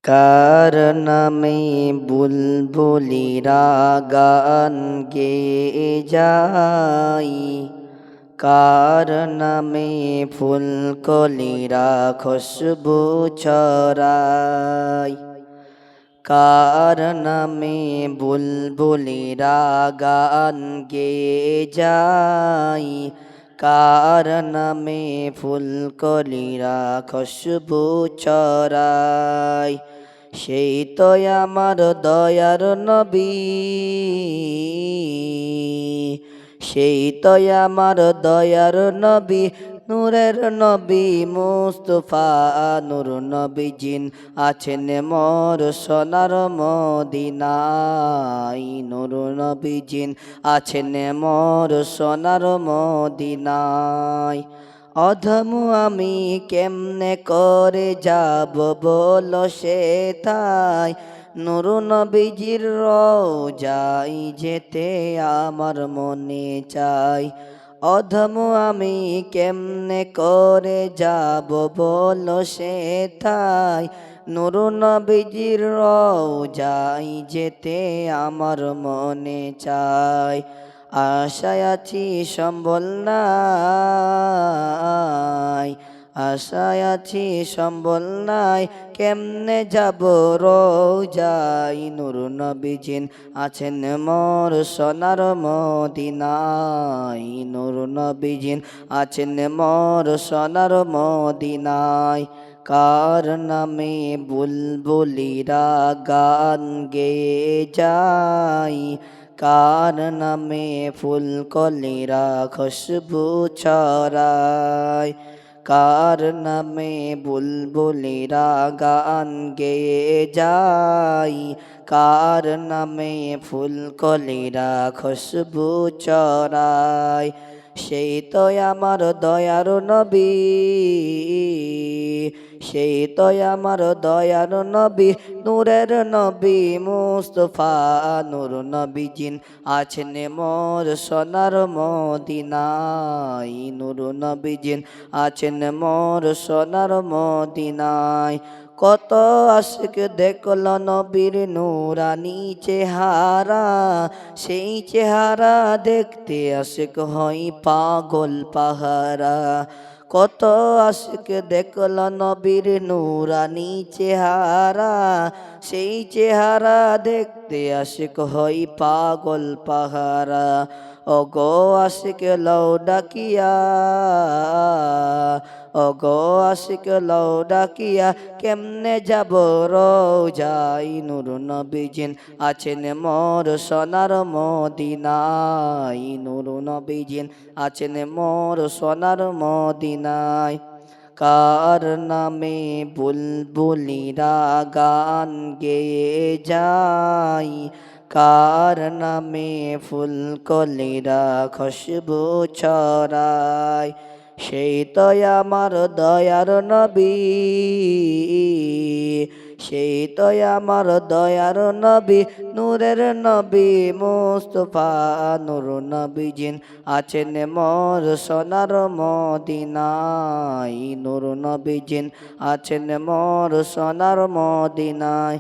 কার নামে বুলবুলিরা গান গেয়ে যায়, কার নামে ফুলকলিরা খুশবু ছড়ায়, কার নামে বুলবুলিরা গান গেয়ে যায়, কার নামে ফুলকলিরা খুশবু ছড়ায়। সেই তো আমার দয়ার নবী, সেই তো আমার দয়ার নবী, নূরের নবী মুস্তাফা নূর নবীজিন আছেন মোর সোনার মদিনায়, নূর নবীজিন আছেন মোর সোনার মদিনায়। অধমু আমি কেমনে করে যাব বলো সেথায়, নূর নবীজির রওজায় যেতে আমার মনে চাই। অধমু আমি কেমনে করে যাব বলো সেথায়, নূর নবীজির রওজায় যেতে আমার মনে চাই। আশায় আছি সম্বল নাই, আশায় আছি সম্বল নাই, কেমনে যাব রওজায়, নূর নবীজিন আছেন মোর সোনার মদিনায়, নূর নবীজিন আছেন মোর সোনার মদিনায়। কার নামে বুলবুলিরা গান গেয়ে যায়, কার নামে ফুলকলিরা খুশবু ছড়ায়, কার নামে বুলবুলিরা গান গেয়ে যায়, কার নামে ফুলকলিরা খুশবু ছড়ায়। সেই তো আমার দয়ার নবী, সেই তো আমার দয়ার নবী, নূরের নবী মুস্তাফা নূর নবীজিন আছেন মোর সোনার মদিনায়, নূর নবীজিন আছেন মোর সোনার মদিনায়। কত আশিক দেখল নবীর নূরানি চেহারা, সেই চেহারা দেখতে আশিক হয় পাগল পাহারা। কত আশিক দেখল নবীর নূরানি চেহারা, সেই চেহারা দেখতে আশিক হয় পাগল পাহারা। ও গো আশিক লও ডাকিয়া, ও গো আশিক লও ডাকিয়া, কেমনে যাব রওজায়, নূর নবীজিন আছেন মোর সোনার মদিনায়, নূর নবীজিন আছেন মোর সোনার মদিনায়। কার নামে বুলবুলিরা গান গেয়ে যায়, কার নামে ফুলকলিরা খুশবু ছড়ায়। সেই তো আমার দয়ার নবী, সেই তো আমার দয়ার নবী, নূরের নবী মুস্তাফা নূর নবীজিন আছেন মোর সোনার মদিনায়, নূর নবীজিন আছেন মোর সোনার মদিনায়।